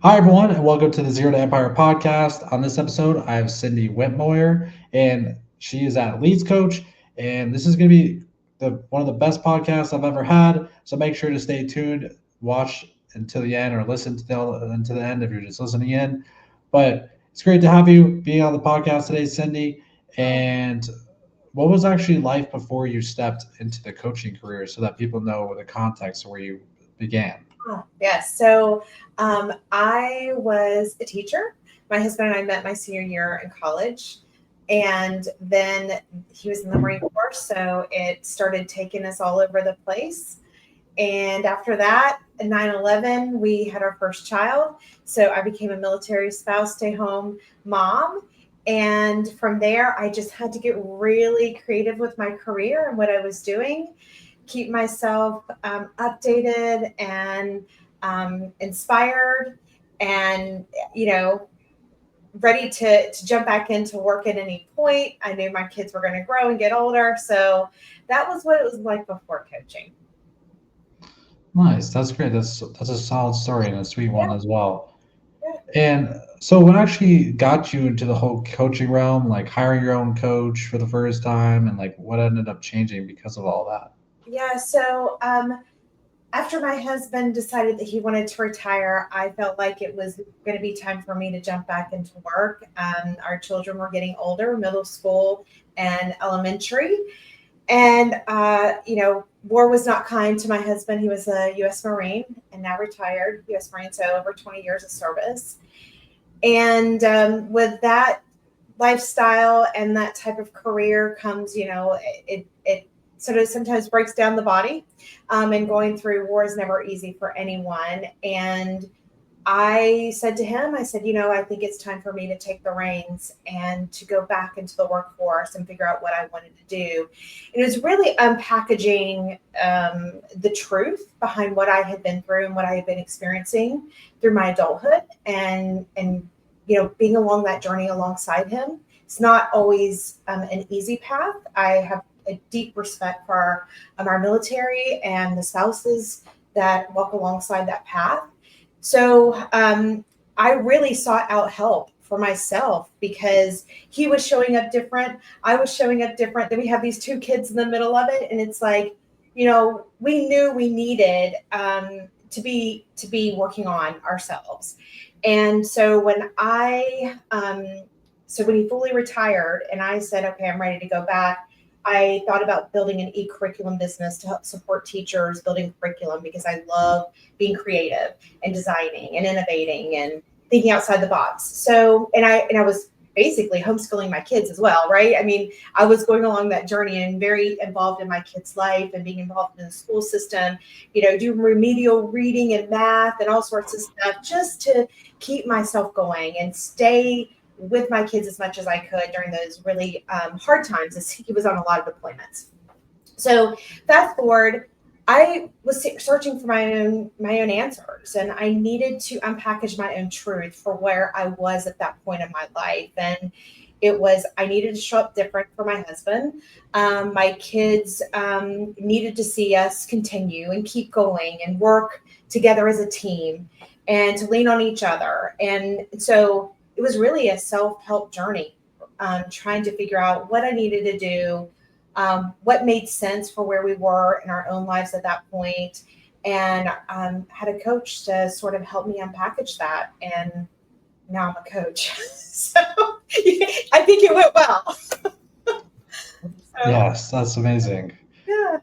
Hi, everyone, and welcome to the Zero to Empire podcast. On this episode, I have Cindy Whitmoyer, and she is at Leads Coach. And this is going to be one of the best podcasts I've ever had. So make sure to stay tuned, watch until the end, or listen until the end if you're just listening in. But it's great to have you being on the podcast today, Cindy. And what was actually life before you stepped into the coaching career, so that people know the context where you began? Yes. So I was a teacher. My husband and I met my senior year in college. And then he was in the Marine Corps. So it started taking us all over the place. And after that, 9/11, we had our first child. So I became a military spouse, stay home mom. And from there, I just had to get really creative with my career and what I was doing, keep myself updated and inspired and, you know, ready to jump back into work at any point. I knew my kids were going to grow and get older. So that was what it was like before coaching. Nice. That's great. That's a solid story and a sweet one Yeah. as well. Yeah. And so what actually got you into the whole coaching realm, like hiring your own coach for the first time, and like what ended up changing because of all that? Yeah. After my husband decided that he wanted to retire, I felt like it was going to be time for me to jump back into work. Our children were getting older, middle school and elementary. And, war was not kind to my husband. He was a U.S. Marine and now retired U.S. Marine, so over 20 years of service. And with that lifestyle and that type of career comes, it sort of sometimes breaks down the body. And going through war is never easy for anyone. And I said to him, I said, I think it's time for me to take the reins and to go back into the workforce and figure out what I wanted to do. And it was really unpackaging the truth behind what I had been through and what I had been experiencing through my adulthood, and being along that journey alongside him. It's not always an easy path. I have a deep respect for our military and the spouses that walk alongside that path. So I really sought out help for myself because he was showing up different. I was showing up different. Then we have these two kids in the middle of it, and it's like, we knew we needed to be working on ourselves. And so when he fully retired, and I said, okay, I'm ready to go back. I thought about building an e-curriculum business to help support teachers building curriculum because I love being creative and designing and innovating and thinking outside the box. So, and I was basically homeschooling my kids as well, right? I mean, I was going along that journey and very involved in my kids' life and being involved in the school system, do remedial reading and math and all sorts of stuff just to keep myself going and stay with my kids as much as I could during those really hard times as he was on a lot of deployments. So fast forward, I was searching for my own answers, and I needed to unpackage my own truth for where I was at that point in my life. And it was I needed to show up different for my husband. My kids needed to see us continue and keep going and work together as a team and to lean on each other. And so it was really a self-help journey, trying to figure out what I needed to do, what made sense for where we were in our own lives at that point, and had a coach to sort of help me unpackage that. And now I'm a coach. So I think it went well. So Yes, that's amazing. yeah.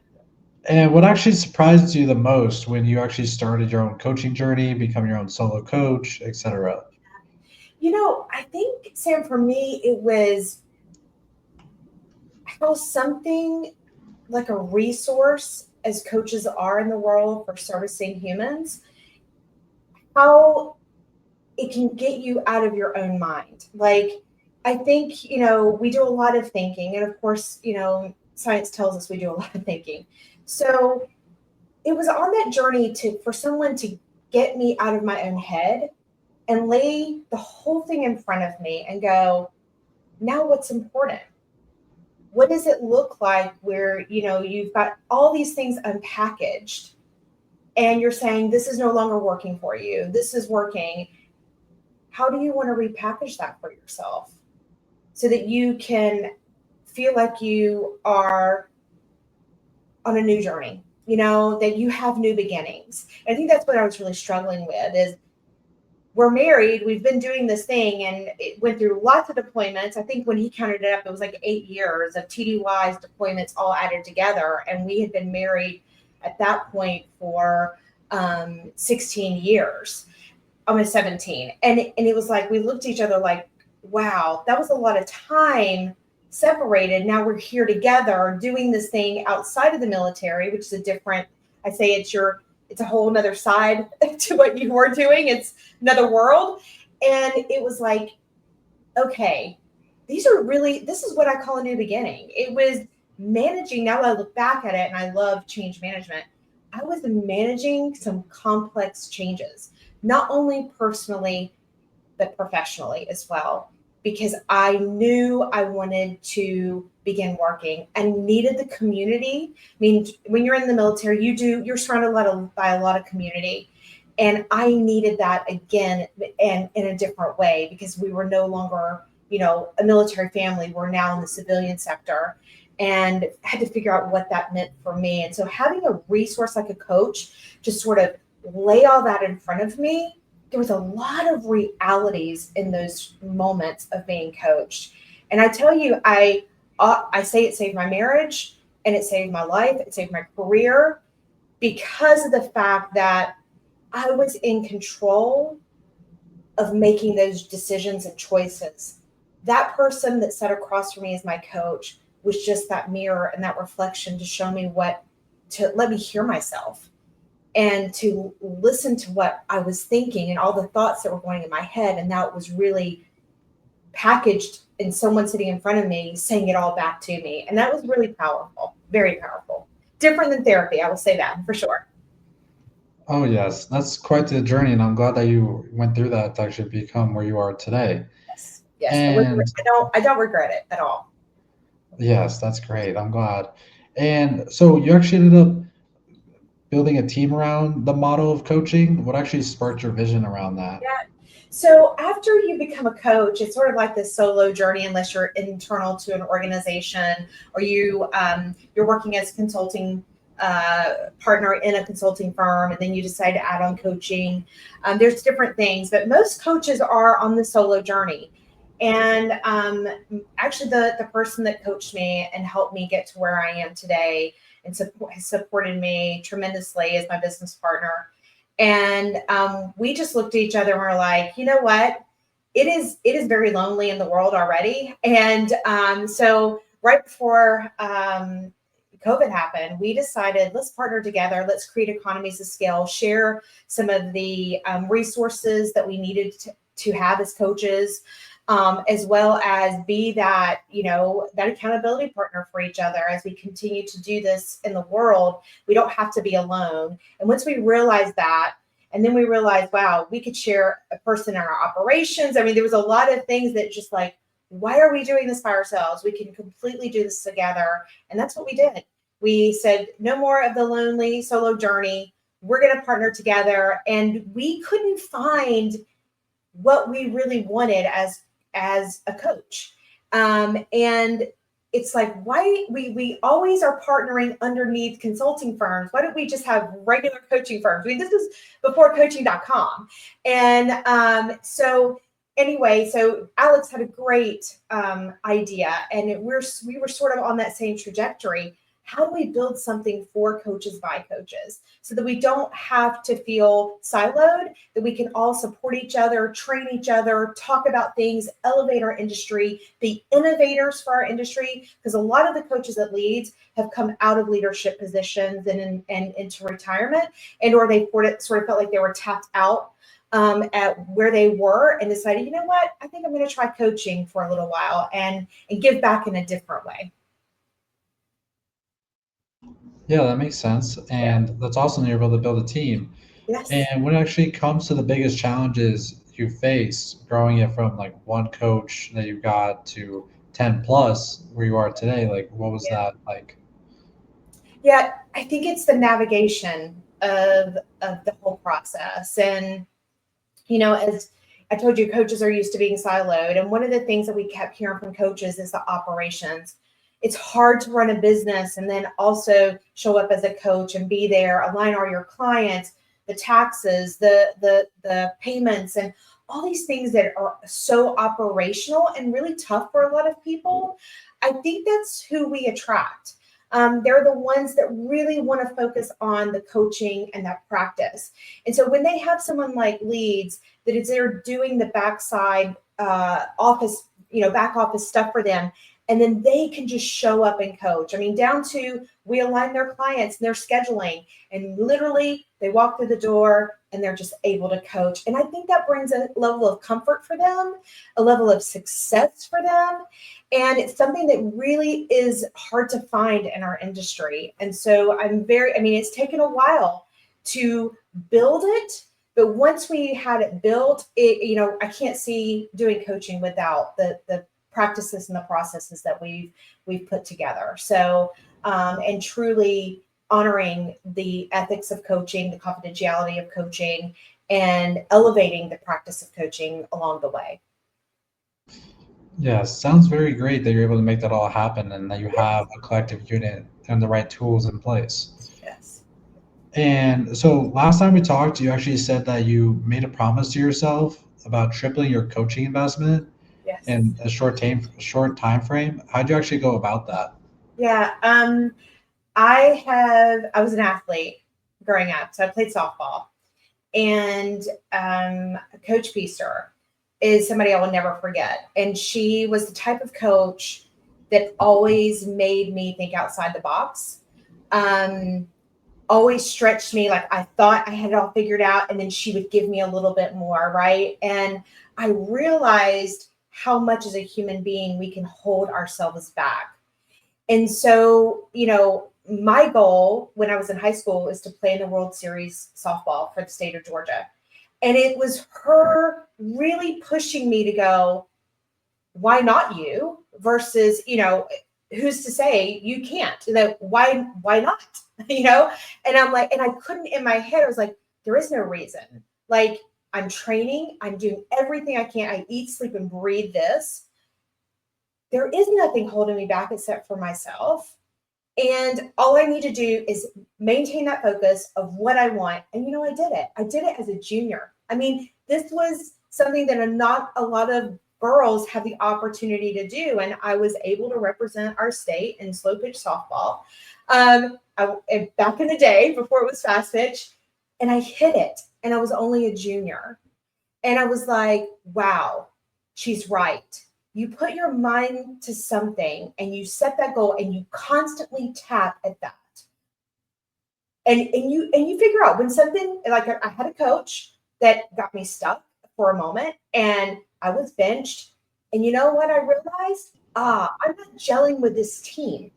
And what actually surprised you the most when you actually started your own coaching journey, become your own solo coach, etc.? I think, Sam, for me, it was how something like a resource as coaches are in the world for servicing humans, how it can get you out of your own mind. Like, I think, we do a lot of thinking. And of course, science tells us we do a lot of thinking. So it was on that journey for someone to get me out of my own head and lay the whole thing in front of me and go, now what's important? What does it look like where, you've got all these things unpackaged and you're saying, this is no longer working for you. This is working. how do you want to repackage that for yourself so that you can feel like you are on a new journey, that you have new beginnings. And I think that's what I was really struggling with is we're married, we've been doing this thing, and it went through lots of deployments. I think when he counted it up, it was like 8 years of TDY's deployments all added together. And we had been married at that point for 16 years, almost 17. And it was like, we looked at each other like, wow, that was a lot of time separated. Now we're here together doing this thing outside of the military, which is a different, I say it's a whole nother side to what you were doing. It's another world. And it was like, okay, this is what I call a new beginning. It was managing. Now I look back at it and I love change management. I was managing some complex changes, not only personally, but professionally as well, because I knew I wanted to begin working and needed the community. I mean, when you're in the military, you're surrounded by a lot of community. And I needed that again and in a different way because we were no longer, a military family. We're now in the civilian sector and had to figure out what that meant for me. And so having a resource like a coach to sort of lay all that in front of me, there was a lot of realities in those moments of being coached. And I tell you, I say it saved my marriage and it saved my life. It saved my career because of the fact that I was in control of making those decisions and choices. That person that sat across from me as my coach was just that mirror and that reflection to show me to let me hear myself and to listen to what I was thinking and all the thoughts that were going in my head. And now it was really packaged in someone sitting in front of me saying it all back to me. And that was really powerful, very powerful. Different than therapy, I will say that for sure. Oh, yes. That's quite the journey. And I'm glad that you went through that to actually become where you are today. Yes. Yes. And I don't regret it at all. yes, that's great. I'm glad. And so you actually ended up building a team around the model of coaching. What actually sparked your vision around that? Yeah. So after you become a coach, it's sort of like this solo journey, unless you're internal to an organization or you're working as a consulting partner in a consulting firm, and then you decide to add on coaching. There's different things, but most coaches are on the solo journey. And actually, the person that coached me and helped me get to where I am today and has supported me tremendously as my business partner. And we just looked at each other and we're like, you know what? It is very lonely in the world already. And so right before COVID happened, we decided let's partner together. Let's create economies of scale, share some of the resources that we needed to have as coaches, as well as be that, that accountability partner for each other as we continue to do this in the world. We don't have to be alone. And once we realized that, and then we realized, wow, we could share a person in our operations. I mean, there was a lot of things that just like, why are we doing this by ourselves? We can completely do this together. And that's what we did. We said, no more of the lonely solo journey. We're going to partner together. And we couldn't find what we really wanted as a coach. And it's like, why we always are partnering underneath consulting firms. Why don't we just have regular coaching firms? I mean, this is before coaching.com. And so anyway, so Alex had a great idea, and we were sort of on that same trajectory. How do we build something for coaches by coaches so that we don't have to feel siloed, that we can all support each other, train each other, talk about things, elevate our industry, be innovators for our industry? Because a lot of the coaches that leads have come out of leadership positions and into retirement, and or they sort of felt like they were tapped out at where they were and decided, you know what, I think I'm going to try coaching for a little while and give back in a different way. Yeah, that makes sense. Yeah. And that's awesome that you're able to build a team. Yes. And when it actually comes to the biggest challenges you face growing it from like one coach that you got to 10 plus where you are today, like what was Yeah. that like? Yeah, I think it's the navigation of the whole process. And, as I told you coaches are used to being siloed. And one of the things that we kept hearing from coaches is the operations. It's hard to run a business and then also show up as a coach and be there, align all your clients, the taxes, the payments, and all these things that are so operational and really tough for a lot of people. I think that's who we attract. They're the ones that really want to focus on the coaching and that practice. And so when they have someone like Leads that is there doing the backside office, back office stuff for them, and then they can just show up and coach. I mean, down to we align their clients and their scheduling, and literally they walk through the door and they're just able to coach. And I think that brings a level of comfort for them, a level of success for them. And it's something that really is hard to find in our industry. And so it's taken a while to build it, but once we had it built, I can't see doing coaching without the practices and the processes that we've put together. So, and truly honoring the ethics of coaching, the confidentiality of coaching, and elevating the practice of coaching along the way. Yeah, sounds very great that you're able to make that all happen and that you Yes. have a collective unit and the right tools in place. Yes. And so last time we talked, you actually said that you made a promise to yourself about tripling your coaching investment Yes. in a short time frame. How'd you actually go about that? Yeah. I was an athlete growing up, so I played softball, and Coach Peaster is somebody I will never forget. And she was the type of coach that always made me think outside the box. Always stretched me like I thought I had it all figured out, and then she would give me a little bit more, right? And I realized how much as a human being we can hold ourselves back. And so, my goal when I was in high school is to play in the World Series softball for the state of Georgia. And it was her really pushing me to go, why not you? Versus, who's to say you can't? Why not? And I'm like, and I couldn't in my head, I was like, there is no reason. Like, I'm training, I'm doing everything I can. I eat, sleep, and breathe this. There is nothing holding me back except for myself. And all I need to do is maintain that focus of what I want. And I did it. I did it as a junior. I mean, this was something that not a lot of girls have the opportunity to do. And I was able to represent our state in slow pitch softball. Back in the day, before it was fast pitch, and I hit it. And I was only a junior. And I was like, wow, she's right. You put your mind to something and you set that goal and you constantly tap at that. And you figure out when something, like I had a coach that got me stuck for a moment and I was benched. And you know what I realized? I'm not gelling with this team.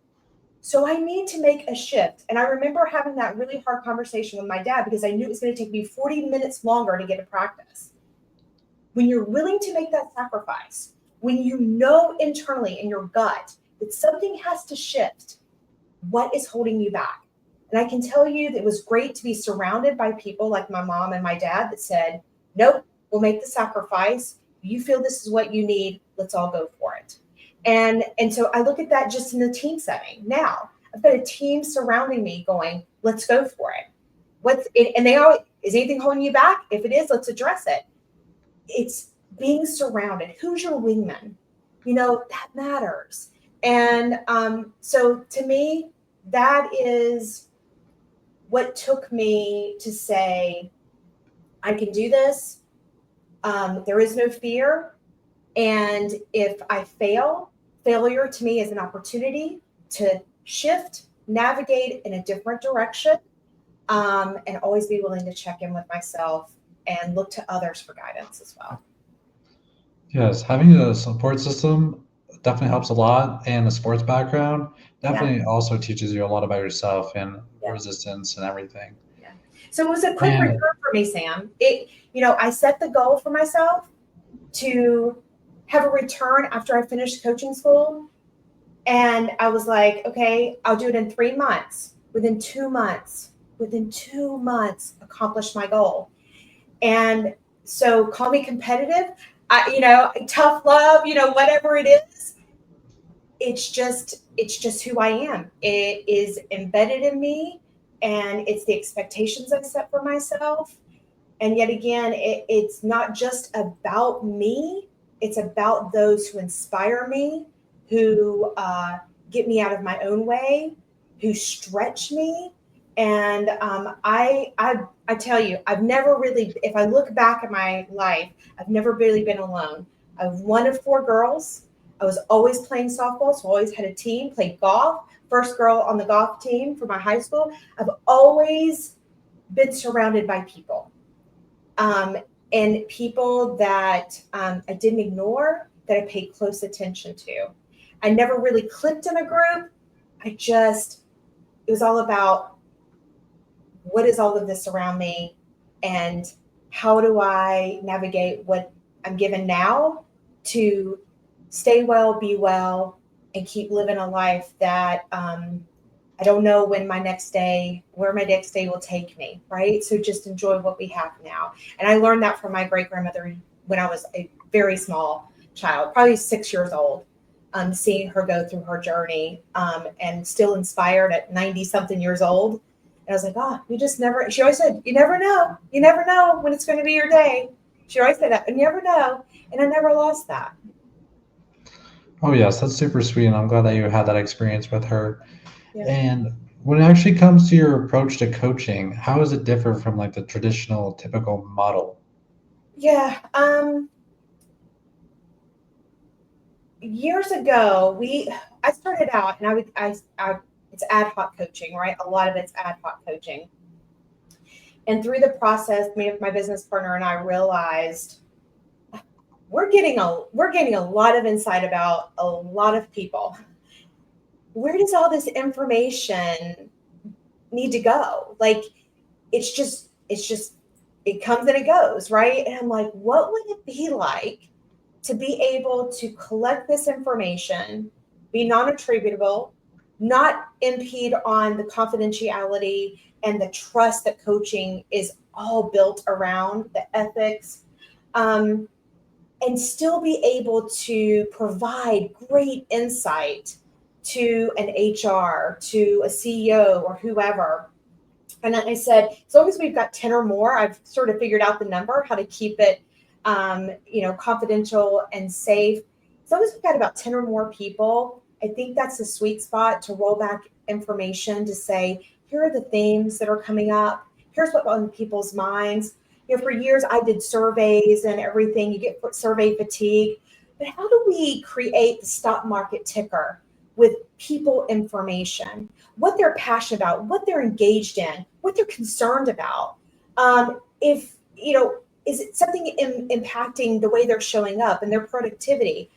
So I need to make a shift. And I remember having that really hard conversation with my dad because I knew it was going to take me 40 minutes longer to get to practice. When you're willing to make that sacrifice, when you know internally in your gut that something has to shift, what is holding you back? And I can tell you that it was great to be surrounded by people like my mom and my dad that said, nope, we'll make the sacrifice. You feel this is what you need. Let's all go for it. And so I look at that just in the team setting. Now I've got a team surrounding me going, let's go for it. And they always, is anything holding you back? If it is, let's address it. It's being surrounded. Who's your wingman? That matters. And so to me, that is what took me to say, I can do this. There is no fear. And if I failure to me is an opportunity to shift, navigate in a different direction, and always be willing to check in with myself and look to others for guidance as well. Yes, having a support system definitely helps a lot, and a sports background definitely also teaches you a lot about yourself and resistance and everything. Yeah. So it was a quick And return for me, Sam. I set the goal for myself to have a return after I finished coaching school. And I was like, okay, I'll do it in 3 months. Within 2 months, accomplish my goal. And So call me competitive, tough love, whatever it is. It's just who I am. It is embedded in me, and it's the expectations I set for myself. And yet again, it's not just about me. It's about those who inspire me, who get me out of my own way, who stretch me. And I tell you, I've never really, if I look back at my life, I've never really been alone. I'm one of four girls. I was always playing softball, so I always had a team, played golf, first girl on the golf team for my high school. I've always been surrounded by people, um, and people that I didn't ignore, that I paid close attention to. I never really clicked in a group. It was all about, what is all of this around me, and how do I navigate what I'm given now to stay well, be well, and keep living a life that I don't know where my next day will take me, right? So just enjoy what we have now. And I learned that from my great grandmother when I was a very small child, probably 6 years old, seeing her go through her journey, and still inspired at 90 something years old. And I was like, oh, she always said, you never know when it's going to be your day. She always said that, you never know. And I never lost that. Oh, yes, that's super sweet. And I'm glad that you had that experience with her. Yeah. And when it actually comes to your approach to coaching, how does it differ from like the traditional typical model? Yeah. Years ago, I started out, and it's ad hoc coaching, right? A lot of it's ad hoc coaching. And through the process, me and my business partner and I realized we're getting a lot of insight about a lot of people. Where does all this information need to go? Like, it's just it comes and it goes, right? And I'm like, what would it be like to be able to collect this information, be non-attributable, not impede on the confidentiality and the trust that coaching is all built around, the ethics, um, and still be able to provide great insight to an HR, to a CEO, or whoever. And I said, as long as we've got 10 or more, I've sort of figured out the number, how to keep it, confidential and safe. As long as we've got about 10 or more people, I think that's the sweet spot to roll back information to say, here are the themes that are coming up. Here's what's on people's minds. For years, I did surveys and everything. You get survey fatigue. But how do we create the stock market ticker with people information? What they're passionate about, what they're engaged in, what they're concerned about. If is it something impacting the way they're showing up and their productivity?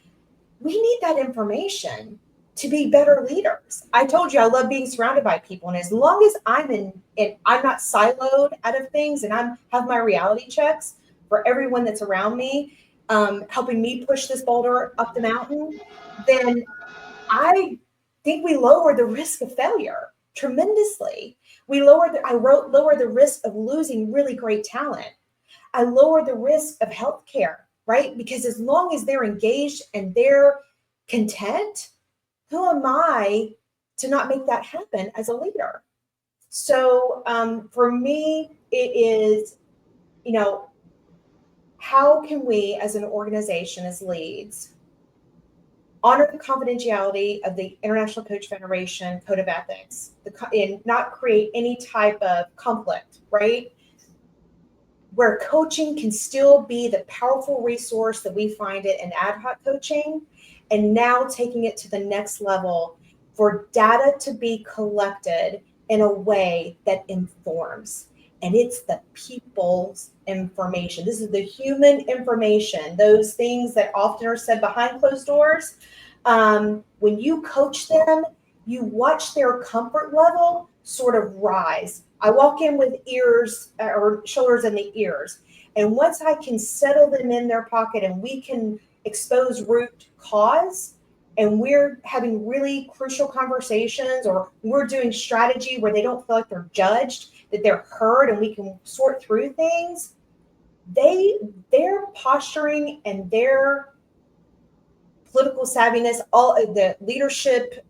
We need that information to be better leaders. I told you I love being surrounded by people, and as long as I'm not siloed out of things, and have my reality checks for everyone that's around me, helping me push this boulder up the mountain, then I think we lower the risk of failure tremendously. Lower the risk of losing really great talent. I lower the risk of healthcare, right? Because as long as they're engaged and they're content, who am I to not make that happen as a leader? So for me, it is, how can we as an organization, as leads, honor the confidentiality of the International Coach Federation Code of Ethics, and not create any type of conflict, right? Where coaching can still be the powerful resource that we find it in ad hoc coaching, and now taking it to the next level for data to be collected in a way that informs. And it's the people's information. This is the human information, those things that often are said behind closed doors. When you coach them, you watch their comfort level sort of rise. I walk in with ears or shoulders in the ears. And once I can settle them in their pocket and we can expose root cause, and we're having really crucial conversations, or we're doing strategy where they don't feel like they're judged, that they're heard, and we can sort through things, they their posturing and their political savviness, all of the leadership,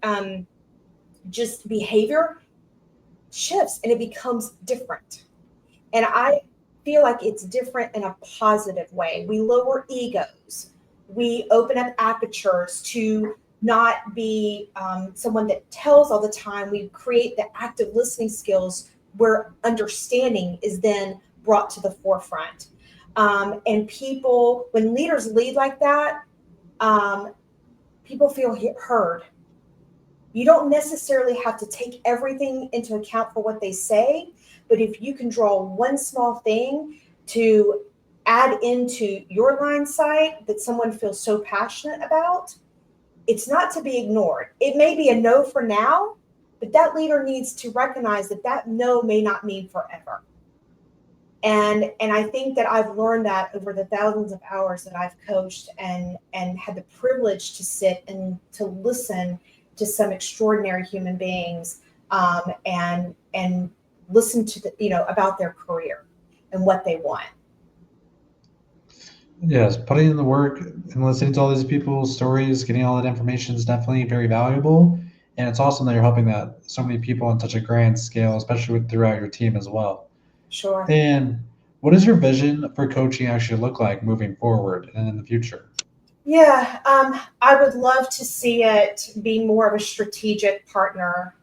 just behavior shifts and it becomes different. And I feel like it's different in a positive way. We lower egos. We open up apertures to not be someone that tells all the time. We create the active listening skills where understanding is then brought to the forefront. And people, when leaders lead like that, um, people feel heard. You don't necessarily have to take everything into account for what they say, but if you can draw one small thing to add into your line sight that someone feels so passionate about, it's not to be ignored. It may be a no for now, but that leader needs to recognize that that no may not mean forever. And I think that I've learned that over the thousands of hours that I've coached and had the privilege to sit and to listen to some extraordinary human beings, and listen to the, about their career and what they want. Yes, putting in the work and listening to all these people's stories, getting all that information is definitely very valuable. And it's awesome that you're helping that so many people on such a grand scale, especially with throughout your team as well. Sure. And what does your vision for coaching actually look like moving forward and in the future? Yeah, I would love to see it be more of a strategic partner,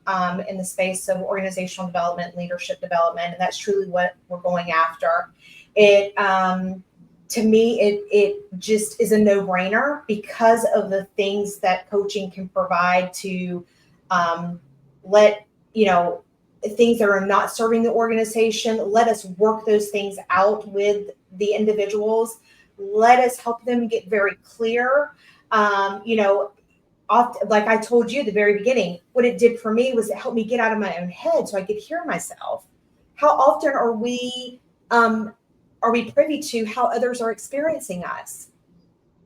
in the space of organizational development, leadership development, and that's truly what we're going after. It To me, it just is a no brainer because of the things that coaching can provide to, um, let things that are not serving the organization. Let us work those things out with the individuals. Let us help them get very clear. Often, like I told you at the very beginning, what it did for me was it helped me get out of my own head so I could hear myself. How often um, are we privy to how others are experiencing us?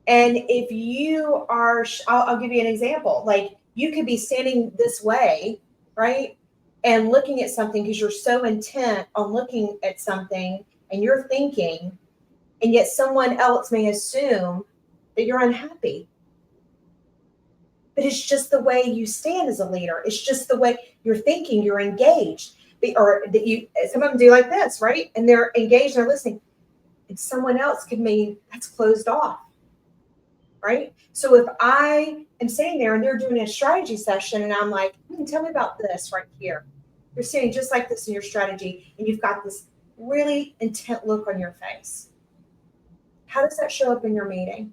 And if you are, I'll give you an example. Like you could be standing this way, right? And looking at something because you're so intent on looking at something and you're thinking, and yet someone else may assume that you're unhappy. But it's just the way you stand as a leader. It's just the way you're thinking, you're engaged. Or that you, some of them do like this, right? And they're engaged, they're listening. And someone else could mean that's closed off, right? So if I am sitting there and they're doing a strategy session and I'm like, tell me about this right here. You're sitting just like this in your strategy and you've got this really intent look on your face. How does that show up in your meeting?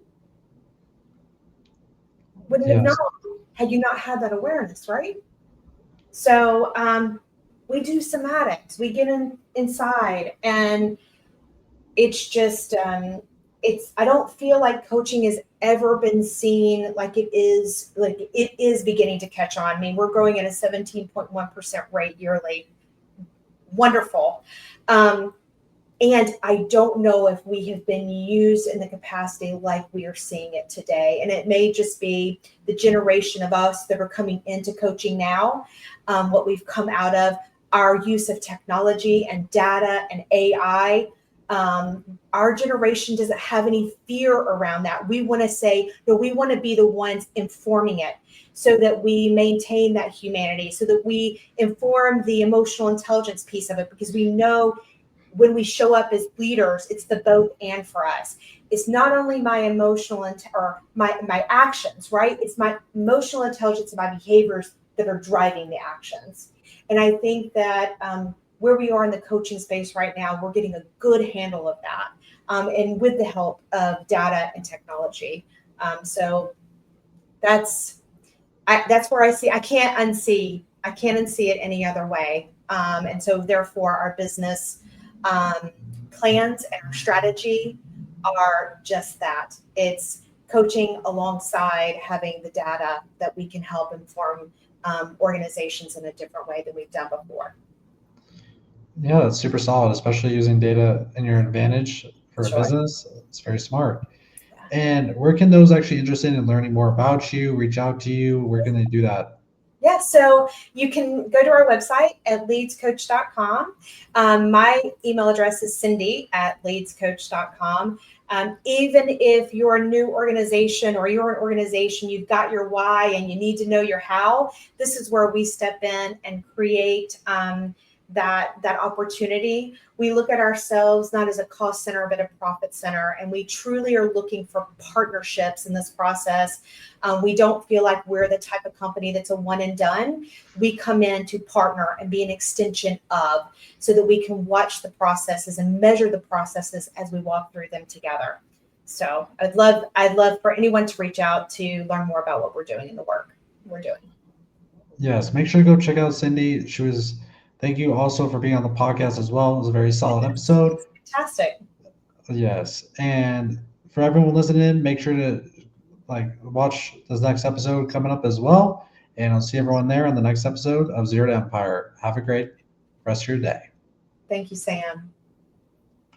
Wouldn't have known Yes. had you not had that awareness, right? So we do somatics. We get inside, and it's just I don't feel like coaching has ever been seen like it is beginning to catch on. I mean, we're growing at a 17.1% rate yearly. Wonderful. And I don't know if we have been used in the capacity like we are seeing it today. And it may just be the generation of us that are coming into coaching now, what we've come out of, our use of technology and data and AI. Our generation doesn't have any fear around that. We want to say, no, we want to be the ones informing it so that we maintain that humanity, so that we inform the emotional intelligence piece of it, because we know when we show up as leaders, it's the both and for us. It's not only my emotional or my actions, right? It's my emotional intelligence and my behaviors that are driving the actions. And I think that where we are in the coaching space right now, we're getting a good handle of that, and with the help of data and technology. So that's that's where I see. I can't unsee it any other way. And so therefore, our business plans and our strategy are just that. It's coaching alongside having the data that we can help inform organizations in a different way than we've done before. Yeah, that's super solid, especially using data in your advantage for a Sure. business. It's very smart. Yeah. And where can those actually interested in learning more about you reach out to you? Where can they do that? Yeah, so you can go to our website at leadscoach.com. My email address is cindy@leadscoach.com. Even if you're a new organization or you're an organization, you've got your why and you need to know your how, this is where we step in and create that opportunity. We look at ourselves not as a cost center, but a profit center. And we truly are looking for partnerships in this process. We don't feel like we're the type of company that's a one and done. We come in to partner and be an extension of, so that we can watch the processes and measure the processes as we walk through them together. So I'd love for anyone to reach out to learn more about what we're doing and the work we're doing. Yes, make sure to go check out Cindy. Thank you also for being on the podcast as well. It was a very solid episode. Fantastic. Yes. And for everyone listening, make sure to watch this next episode coming up as well. And I'll see everyone there on the next episode of Zero to Empire. Have a great rest of your day. Thank you, Sam.